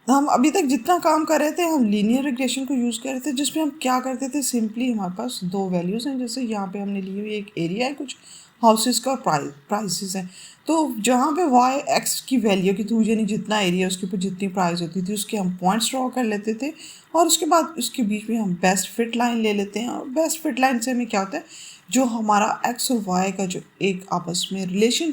हम अभी तक जितना काम कर रहे थे हम लीनियर रिग्रेशन को यूज़ कर रहे थे, जिसमें हम क्या करते थे, सिंपली हमारे पास दो वैल्यूज़ हैं। जैसे यहाँ पे हमने ली हुई एक एरिया है कुछ हाउसेस का, और प्राइसेस हैं। तो जहाँ पे वाई एक्स की वैल्यू की थ्रू यानी जितना एरिया उसके ऊपर जितनी प्राइस होती थी उसके हम पॉइंट्स ड्रॉ कर लेते थे, और उसके बाद उसके बीच में हम बेस्ट फिट लाइन ले लेते हैं। और बेस्ट फिट लाइन से हमें क्या होता है, जो हमारा एक्स और वाई का जो एक आपस में रिलेशन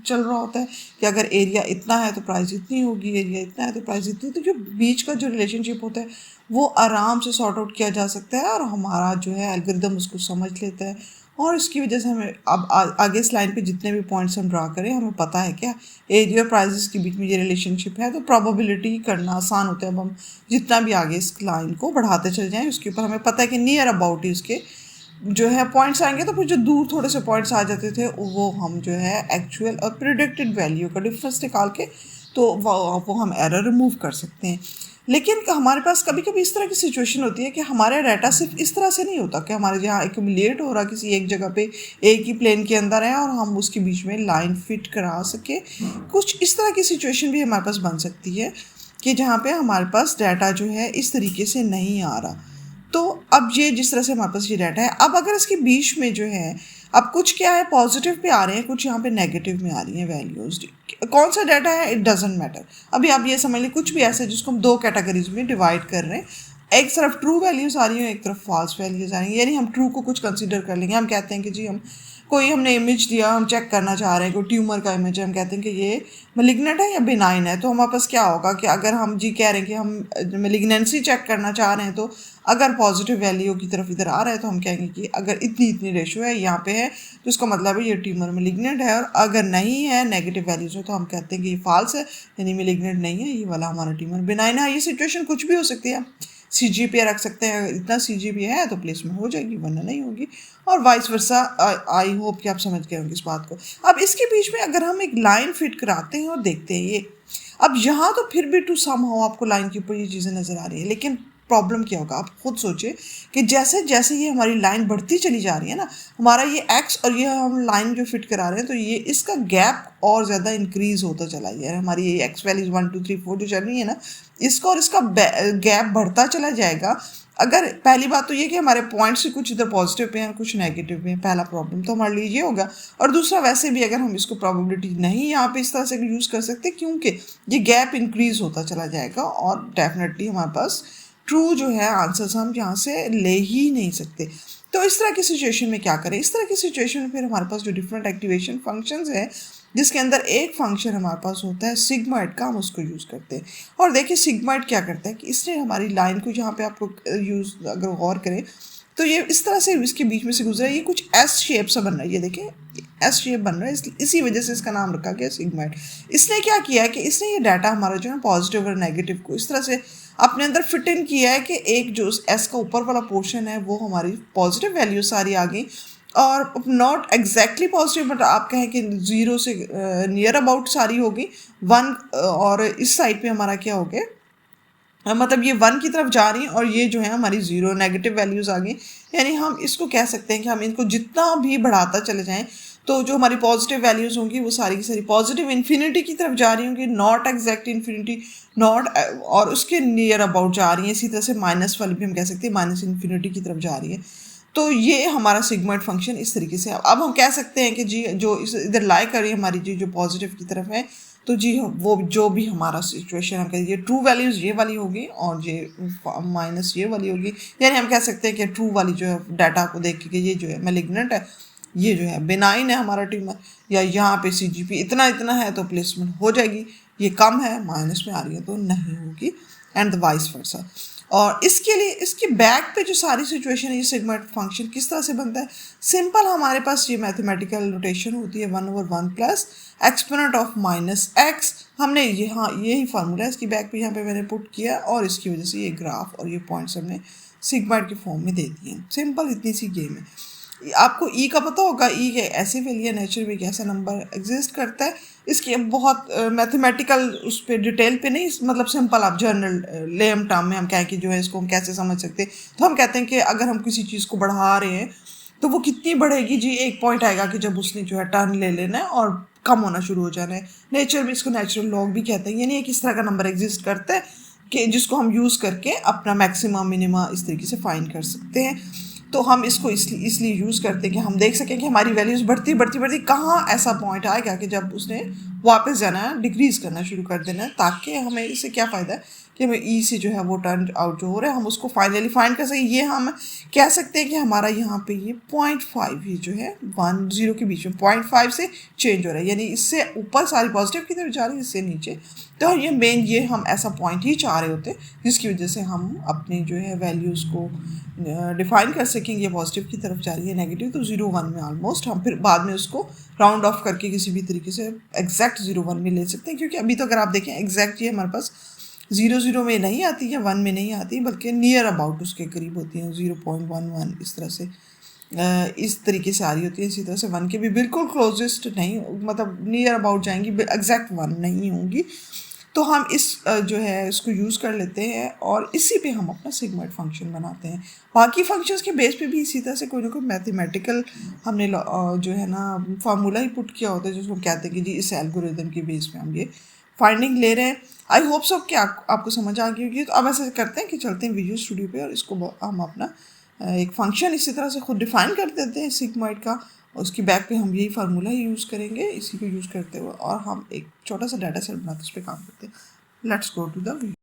चल रहा होता है कि अगर एरिया इतना है तो प्राइस इतनी होगी, एरिया इतना है तो प्राइस इतनी, तो जो बीच का जो रिलेशनशिप होता है वो आराम से सॉर्ट आउट किया जा सकता है, और हमारा जो है एल्गोरिदम उसको समझ लेता है। और इसकी वजह से हमें अब आगे इस लाइन पे जितने भी पॉइंट्स हम ड्रा करें हमें पता है क्या एरिया और प्राइसेस के बीच में ये रिलेशनशिप है, तो प्रोबेबिलिटी करना आसान होता है। अब हम जितना भी आगे इस लाइन को बढ़ाते चले जाएँ उसके ऊपर हमें पता है कि नियर अबाउट ही उसके जो है पॉइंट्स आएंगे, तो फिर जो दूर थोड़े से पॉइंट्स आ जाते थे वो हम जो है एक्चुअल और प्रिडिक्टेड वैल्यू का डिफरेंस निकाल के तो वो हम एरर रिमूव कर सकते हैं। लेकिन हमारे पास कभी कभी इस तरह की सिचुएशन होती है कि हमारा डाटा सिर्फ इस तरह से नहीं होता कि हमारे यहाँ एक्यूमुलेट हो रहा किसी एक जगह पे एक ही प्लेन के अंदर है और हम उसके बीच में लाइन फिट करा सके। कुछ इस तरह की सिचुएशन भी हमारे पास बन सकती है कि जहाँ पे हमारे पास डाटा जो है इस तरीके से नहीं आ रहा। तो अब ये जिस तरह से हमारे पास ये डाटा है, अब अगर इसके बीच में जो है अब कुछ क्या है पॉजिटिव पे आ रहे हैं, कुछ यहाँ पे नेगेटिव में आ रही हैं वैल्यूज़, कौन सा डाटा है इट डजेंट मैटर। अभी आप ये समझ लें कुछ भी ऐसा है जिसको हम दो कैटेगरीज में डिवाइड कर रहे हैं, एक तरफ ट्रू वैल्यूज़ आ रही हैं एक तरफ फॉल्स वैल्यूज़ आ रही हैं। यानी हम ट्रू को कुछ कंसिडर कर लेंगे, हम कहते हैं कि जी हम कोई हमने इमेज दिया, हम चेक करना चाह रहे हैं कोई ट्यूमर का इमेज है, हम कहते हैं कि ये मलिग्नेंट है या बिनाइन है। तो हमारे पास क्या होगा कि अगर हम जी कह रहे हैं कि हम मलिग्नेंसी चेक करना चाह रहे हैं, तो अगर पॉजिटिव वैल्यू की तरफ इधर आ रहा है तो हम कहेंगे कि अगर इतनी इतनी रेशो है यहाँ पे है तो इसका मतलब है ये ट्यूमर मलिग्नेंट है, और अगर नहीं है नेगेटिव वैल्यूज है तो हम कहते हैं कि ये फॉल्स है यानी मलिग्नेंट नहीं है, ये वाला हमारा ट्यूमर बिनाइन है। ये सिचुएशन कुछ भी हो सकती है, CGPA रख सकते हैं, इतना CGPA है तो प्लेसमेंट हो जाएगी वरना नहीं होगी, और वाइस वर्सा। आई होप कि आप समझ गए होंगे इस बात को। अब इसके बीच में अगर हम एक लाइन फिट कराते हैं और देखते हैं ये, अब यहाँ तो फिर भी टू सम हाउ आपको लाइन के ऊपर ये चीज़ें नज़र आ रही है, लेकिन प्रॉब्लम क्या होगा आप खुद सोचिए कि जैसे जैसे ये हमारी लाइन बढ़ती चली जा रही है ना, हमारा ये एक्स और ये हम लाइन जो फिट करा रहे हैं तो ये इसका गैप और ज़्यादा इंक्रीज होता चला गया है। हमारी ये एक्स वैल्यूज 1 2 3 4 जो चल रही है ना, इसका और इसका गैप बढ़ता चला जाएगा। अगर पहली बात तो ये कि हमारे पॉइंट से कुछ इधर पॉजिटिव पे हैं कुछ नेगेटिव पे हैं, पहला प्रॉब्लम तो हमारे लिए ये होगा। और दूसरा वैसे भी अगर हम इसको प्रोबेबिलिटी नहीं यहाँ पे इस तरह से यूज़ कर सकते क्योंकि ये गैप इंक्रीज होता चला जाएगा, और डेफिनेटली हमारे पास ट्रू जो है आंसर्स हम यहाँ से ले ही नहीं सकते। तो इस तरह की सिचुएशन में क्या करें, इस तरह की सिचुएशन में फिर हमारे पास जो डिफरेंट एक्टिवेशन फंक्शंस हैं जिसके अंदर एक फंक्शन हमारे पास होता है सिग्माइड का, हम उसको यूज़ करते हैं। और देखिए सिग्माइड क्या करता है कि इसने हमारी लाइन को जहाँ पे आपको यूज़ अगर गौर करें तो ये इस तरह से इसके बीच में से गुजरा है, ये कुछ एस शेप सा बन रहा है, ये देखें एस शेप बन रहा है, इसी वजह से इसका नाम रखा गया सिग्माइड। इसने क्या किया है कि इसने ये डाटा हमारा जो है पॉजिटिव और नेगेटिव को इस तरह से अपने अंदर फिट इन किया है कि एक जो एस का ऊपर वाला पोर्शन है वो हमारी पॉजिटिव वैल्यू सारी आ गई, और नॉट एग्जैक्टली पॉजिटिव बट आप कहें कि 0 से नियर अबाउट सारी होगी 1, और इस साइड पे हमारा क्या हो गया मतलब ये 1 की तरफ जा रही हैं और ये जो है हमारी 0 नेगेटिव वैल्यूज़ आ गई। यानी हम इसको कह सकते हैं कि हम इनको जितना भी बढ़ाता चले जाएं तो जो हमारी पॉजिटिव वैल्यूज़ होंगी वो सारी की सारी पॉजिटिव इन्फिनिटी की तरफ जा रही होंगी, नॉट एग्जैक्ट इन्फिनिटी, नॉट और उसके नियर अबाउट जा रही हैं। इसी तरह से माइनस वाली भी हम कह सकते हैं माइनस इन्फिनिटी की तरफ जा रही है। तो ये हमारा सिग्माइड फंक्शन इस तरीके से। अब हम कह सकते हैं कि जी जो इस इधर लाई कर रही है हमारी जी जो पॉजिटिव की तरफ है, तो जी वो जो भी हमारा सिचुएशन हम कहें ये ट्रू वैल्यूज़ ये वाली होगी और ये माइनस ये वाली होगी। यानी हम कह सकते हैं कि ट्रू वाली जो है डाटा को देख के ये जो है मैलिग्नेंट है, ये जो है बिनाइन है हमारा ट्यूमर, या यहाँ पे CGP इतना इतना है तो प्लेसमेंट हो जाएगी, ये कम है माइनस में आ रही है तो नहीं होगी, एंड वाइस वर्सा। और इसके लिए इसके बैक पे जो सारी सिचुएशन है ये सिग्माइड फंक्शन किस तरह से बनता है, सिंपल हमारे पास ये मैथमेटिकल नोटेशन होती है 1/1 plus exponent of minus x. हमने यहाँ यही फार्मूला है इसकी बैक पे यहाँ पे मैंने पुट किया, और इसकी वजह से ये ग्राफ और ये पॉइंट्स हमने सिग्माइड के फॉर्म में दे दिए। सिंपल इतनी सी गेम है। आपको ई का पता होगा, ई के ऐसे वैल्यू नेचर में कैसा नंबर एग्जिस्ट करता है, इसकी बहुत मैथमेटिकल उस पर डिटेल पे नहीं, मतलब सिंपल आप जर्नल लेम टर्म में हम कहें कि जो है इसको हम कैसे समझ सकते हैं। तो हम कहते हैं कि अगर हम किसी चीज़ को बढ़ा रहे हैं तो वो कितनी बढ़ेगी जी, एक पॉइंट आएगा कि जब उसने जो है टर्न ले लेना है और कम होना शुरू हो जाना है। नेचर में इसको नेचुरल लॉग भी कहते हैं, यानी एक इस तरह का नंबर एग्जिस्ट करता है कि जिसको हम यूज़ करके अपना मैक्सिमम मिनिमा इस तरीके से फाइंड कर सकते हैं। तो हम इसको इसलिए यूज़ करते हैं कि हम देख सकें कि हमारी वैल्यूज़ बढ़ती बढ़ती बढ़ती कहाँ ऐसा पॉइंट आएगा कि जब उसने वापस जाना है, डिक्रीज़ करना शुरू कर देना है, ताकि हमें इससे क्या फ़ायदा है कि हमें ई से जो है वो टर्न आउट जो हो रहा है हम उसको फाइनली फाइंड कर सकें। ये हम कह सकते हैं कि हमारा यहाँ पे ये 0.5 ही जो है 1-0 के बीच में 0.5 से चेंज हो रहा है, यानी इससे ऊपर सारी पॉजिटिव की तरफ जा रही है, इससे नीचे। तो ये मेन ये हम ऐसा पॉइंट ही चाह रहे होते हैं जिसकी वजह से हम अपनी जो है वैल्यूज़ को डिफाइन कर सकेंगे। ये पॉजिटिव की तरफ जा रही है, नेगेटिव तो 0-1 में ऑलमोस्ट हम फिर बाद में उसको राउंड ऑफ करके किसी भी तरीके से एग्जैक्ट 0-1 में ले सकते हैं, क्योंकि अभी तो अगर आप देखें एग्जैक्ट ये हमारे पास 0-0 में नहीं आती है, 1 में नहीं आती, बल्कि नियर अबाउट उसके करीब होती हैं, 0.11 इस तरह से इस तरीके से आ रही होती है। इसी तरह से 1 के भी बिल्कुल क्लोजेस्ट नहीं, मतलब नियर अबाउट जाएंगी, एग्जैक्ट 1 नहीं होंगी। तो हम इस जो है इसको यूज़ कर लेते हैं और इसी पे हम अपना सिग्मॉइड फंक्शन बनाते हैं। बाकी फंक्शंस के बेस पे भी इसी तरह से कोई ना कोई मैथमेटिकल हमने जो है ना फार्मूला ही पुट किया होता है, जिसको कहते हैं कि जी इस एल्गोरिदम के बेस पे हम ये फाइंडिंग ले रहे हैं। आई होप सो कि आपको समझ आ गई होगी। तो अब ऐसा करते हैं कि चलते हैं विजुअल स्टूडियो पे और इसको हम अपना एक फ़ंक्शन इसी तरह से खुद डिफ़ाइन कर देते हैं सिग्मॉइड का, और उसकी बैक पे हम यही फार्मूला ही यूज़ करेंगे इसी को यूज़ करते हुए, और हम एक छोटा सा डाटा सेट बनाते उस पर काम करते हैं। Let's go to the video.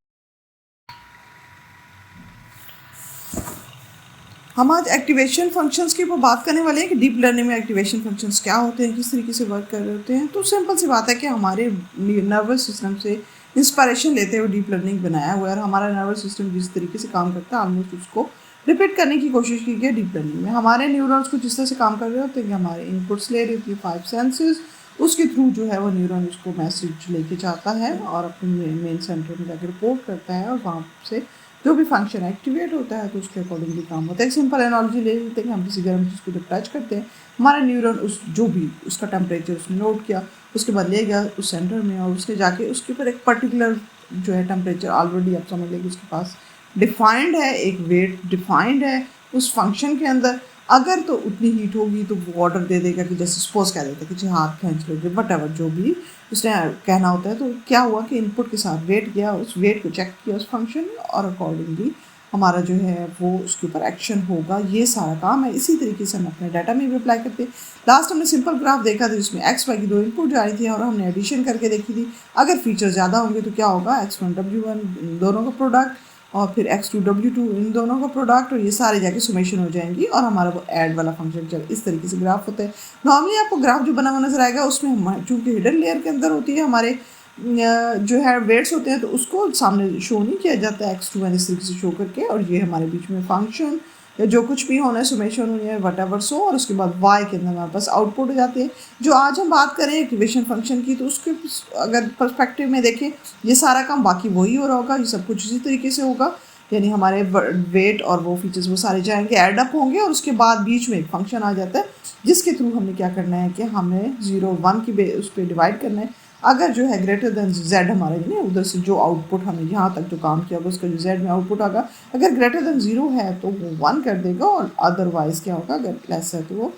हम आज एक्टिवेशन फंक्शंस के ऊपर बात करने वाले हैं कि डीप लर्निंग में एक्टिवेशन फंक्शंस क्या होते हैं, किस तरीके से वर्क कर रहे होते हैं। तो सिंपल सी बात है कि हमारे नर्वस सिस्टम से इंस्पायरेशन लेते हुए डीप लर्निंग बनाया हुआ है, और हमारा नर्वस सिस्टम जिस तरीके से काम करता है ऑलमोस्ट उसको रिपीट करने की कोशिश की गई डीप लर्निंग में। हमारे न्यूरॉन्स को जिस तरह से काम कर रहे होते हैं कि हमारे इनपुट्स ले रही होती है 5 सेंसेस, उसके थ्रू जो है वो न्यूरॉन उसको मैसेज लेके जाता है और अपने मेन सेंटर में जाकर रिपोर्ट करता है, और वहाँ से जो भी फंक्शन एक्टिवेट होता है तो उसके अकॉर्डिंगली काम होता है। एक सिंपल एनालॉजी ले लेते हैं कि हम किसी गर्म चीज़ को जब टच करते हैं, हमारा न्यूरॉन उस जो भी उसका टेम्परेचर उसने नोट किया, उसके बाद ले गया उस सेंटर में, और उसके जाके उसके ऊपर एक पर्टिकुलर जो है टेम्परेचर ऑलरेडी आप समझ लेंगे उसके पास डिफाइंड है, एक वेट डिफाइंड है उस फंक्शन के अंदर। अगर तो उतनी हीट होगी तो वो ऑर्डर दे देगा कि जैसे सपोज कह देता है कि जी हाथ खींच लो, वट एवर जो भी उसने कहना होता है। तो क्या हुआ कि इनपुट के साथ वेट गया, उस वेट को चेक किया उस फंक्शन में, और अकॉर्डिंगली हमारा जो है वो उसके ऊपर एक्शन होगा। ये सारा काम है। इसी तरीके से हम अपने डाटा में भी अप्लाई करते हैं। लास्ट हमने सिंपल ग्राफ देखा था जिसमें x y की 2 इनपुट जा रही थी और हमने एडिशन करके देखी थी। अगर फीचर ज़्यादा होंगे तो क्या होगा, x1 w1 इन दोनों का प्रोडक्ट, और फिर x2 w2 इन दोनों का प्रोडक्ट, और ये सारे जाके सुमेशन हो जाएंगी और हमारा वो ऐड वाला फंक्शन चल। इस तरीके से ग्राफ होता है। नॉर्मली आपको ग्राफ जो बना हुआ नजर आएगा उसमें हम चूँकि हिडन लेयर के अंदर होती है हमारे जो है वेट्स होते हैं, तो उसको सामने शो नहीं किया जाता है x2 इस तरीके से शो करके, और ये हमारे बीच में फंक्शन या जो कुछ भी होना है सुमेशन होनी है वट एवर सो, और उसके बाद y के अंदर हमारे पास आउटपुट हो जाते हैं। जो आज हम बात करें एक्टिवेशन फंक्शन की, तो उसके अगर पर्सपेक्टिव में देखें ये सारा काम बाकी वही हो रहा होगा, ये सब कुछ इसी तरीके से होगा, यानी हमारे वेट और वो फीचर्स वो सारे जाएंगे, ऐड अप होंगे, और उसके बाद बीच में एक फंक्शन आ जाता है जिसके थ्रू हमने क्या करना है कि हमें 0-1 की उस पर डिवाइड करना है। अगर जो है ग्रेटर देन z हमारा यानी उधर से जो आउटपुट हमने यहाँ तक जो काम किया होगा उसका जो z में आउटपुट आएगा, अगर ग्रेटर देन 0 है तो वो 1 कर देगा, और अदरवाइज़ क्या होगा अगर लेस है तो वो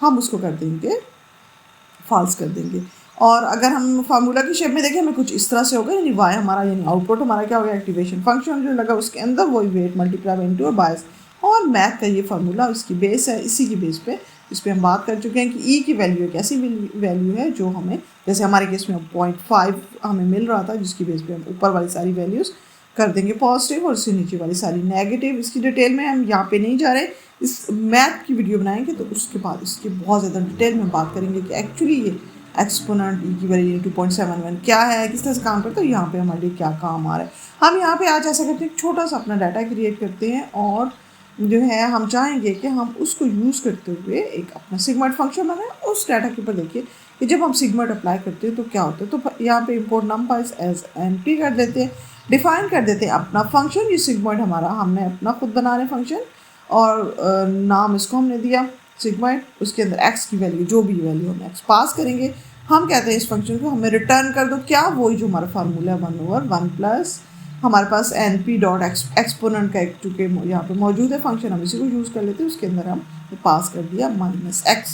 हम उसको कर देंगे फॉल्स कर देंगे। और अगर हम फार्मूला की शेप में देखें हमें कुछ इस तरह से होगा, यानी y हमारा यानी आउटपुट हमारा क्या होगा, एक्टिवेशन फंक्शन जो लगा उसके अंदर वही वेट मल्टीप्लाई इनटू और बायस, और मैथ का ये फार्मूला इसकी बेस है। इसी की बेस पे इस पर हम बात कर चुके हैं कि ई की वैल्यू एक ऐसी वैल्यू है जो हमें, जैसे हमारे केस में 0.5 हमें मिल रहा था, जिसकी बेस पे हम ऊपर वाली सारी वैल्यूज़ कर देंगे पॉजिटिव और उससे नीचे वाली सारी नेगेटिव। इसकी डिटेल में हम यहाँ पे नहीं जा रहे, इस मैथ की वीडियो बनाएंगे तो उसके बाद इसकी बहुत ज़्यादा डिटेल में बात करेंगे कि एक्चुअली ये एक्सपोनेंट ई की वैल्यू 2.71 क्या है, किस तरह से काम करता है, यहाँ पे हमारे लिए क्या काम आ रहा है। हम यहाँ पे आज ऐसा करते हैं, छोटा सा अपना डाटा क्रिएट करते हैं, और जो है हम चाहेंगे कि हम उसको यूज़ करते हुए एक अपना सिग्मॉइड फंक्शन बनाए। उस डाटा के ऊपर देखिए कि जब हम सिग्मॉइड अप्लाई करते हैं तो क्या होता है। तो यहाँ पे इम्पोर्ट नंबर्स एज एम्प्टी कर देते हैं, डिफाइन कर देते हैं अपना फंक्शन। ये सिग्मॉइड हमारा हमने अपना खुद बना रहे फंक्शन, और नाम इसको हमने दिया सिग्मॉइड। उसके अंदर एक्स की वैल्यू जो भी वैल्यू हम एक्स पास करेंगे, हम कहते हैं इस फंक्शन को हमें रिटर्न कर दो क्या, वही जो हमारा फार्मूला है 1/1 प्लस हमारे पास np डॉट एक्सपोनेंट का एक चूँकि यहाँ पे मौजूद है फंक्शन, हम इसी को यूज़ कर लेते हैं। उसके अंदर हम पास कर दिया -x।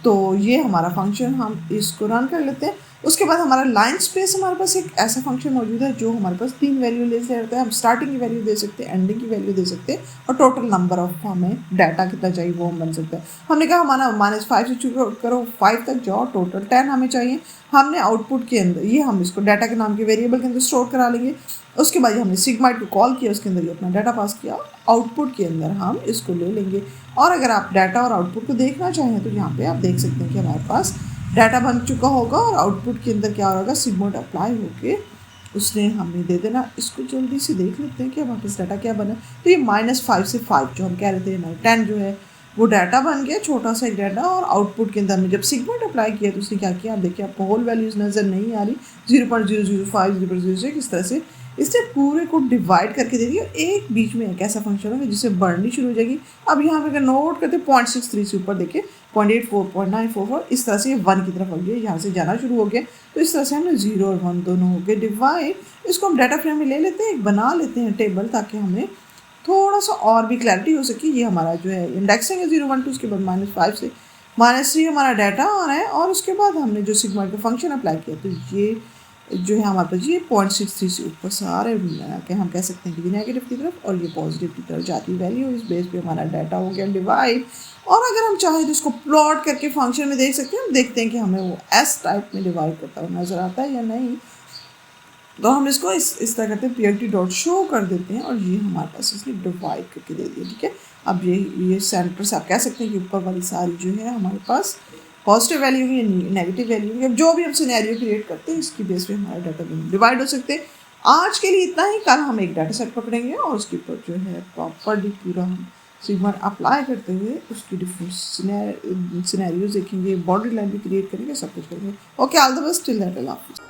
तो ये हमारा फंक्शन, हम इसको रन कर लेते हैं। उसके बाद हमारा लाइन स्पेस, हमारे पास एक ऐसा फंक्शन मौजूद है जो हमारे पास 3 वैल्यू ले सकते हैं। हम स्टार्टिंग की वैल्यू दे सकते हैं, एंडिंग की वैल्यू दे सकते हैं, और टोटल नंबर ऑफ हमें डाटा कितना चाहिए वो हम बन सकते हैं। हमने कहा हमारा -5 से शुरू करो, 5 तक जाओ, टोटल 10 हमें चाहिए। हमने आउटपुट के अंदर ये हम इसको डाटा के नाम के वेरिएबल के अंदर स्टोर करा लेंगे। उसके बाद हमने सिग्माइट को कॉल किया, उसके अंदर ये अपना डाटा पास किया, आउटपुट के अंदर हम इसको ले लेंगे। और अगर आप डाटा और आउटपुट को देखना चाहें तो यहाँ पे आप देख सकते हैं कि हमारे पास डाटा बन चुका होगा और आउटपुट के अंदर क्या होगा, सिग्मोइड अप्लाई होके उसने हमें दे देना। इसको जल्दी से देख लेते हैं कि हमारे पास डाटा क्या बना। तो ये -5 से 5 जो हम कह रहे थे, 10 जो है वो डाटा बन गया, छोटा सा एक डाटा। और आउटपुट के अंदर हमने जब सिग्मोइड अप्लाई किया तो उसने क्या किया, आप देखिए आपको होल वैल्यूज़ नज़र नहीं आ रही, 0.005, 0.06, इस तरह से इसने पूरे को डिवाइड करके दे दिया। एक बीच में एक ऐसा फंक्शन होगा जिससे बढ़नी शुरू हो जाएगी। अब यहाँ पे अगर नोट करते 0.63 से ऊपर देखिए 0.84, 0.944, इस तरह से ये 1 की तरफ हो गया, यहाँ से जाना शुरू हो गया। तो इस तरह से हमने 0 और 1 दोनों हो गए डिवाइड। इसको हम डाटा फ्रेम में ले लेते हैं, एक बना लेते हैं टेबल, ताकि हमें थोड़ा सा और भी क्लैरिटी हो सके। ये हमारा जो है इंडेक्सिंग है 0, 1, 2, उसके बाद -5 से -3 हमारा डाटा आ रहा है। और उसके बाद हमने जो सिग्मोइड का फंक्शन अप्लाई किया, तो ये जो है हमारे पास ये 0.63 से ऊपर सारे के हम कह सकते हैं कि नेगेटिव की तरफ और ये पॉजिटिव की तरफ जाती वैल्यू। इस बेस पे हमारा डाटा हो गया डिवाइड। और अगर हम चाहें तो इसको प्लॉट करके फंक्शन में देख सकते हैं। हम देखते हैं कि हमें वो एस टाइप में डिवाइड करता हुआ नज़र आता है या नहीं। तो हम इसको इस तरह करते हैं, plt.show कर देते हैं और ये हमारे पास इसने डिवाइड करके दे दिया। ठीक है, अब ये सेंटर से आप कह सकते हैं कि ऊपर वाली सारी जो है हमारे पास पॉजिटिव वैल्यू है, नेगेटिव वैल्यू है। जो भी हम सिनेरियो क्रिएट करते हैं इसकी बेस पे हमारे डाटा डिवाइड हो सकते हैं। आज के लिए इतना ही। कल हम एक डाटा सेट पकड़ेंगे और उसके ऊपर जो है प्रॉपरली पूरा हम सिग्मा अप्लाई करते हुए उसकी डिफरेंट सिनेरियोज देखेंगे, बाउंड्री लाइन भी क्रिएट करेंगे, सब कुछ करेंगे। Okay, all the best, till that, अल्लाह हाफिज़।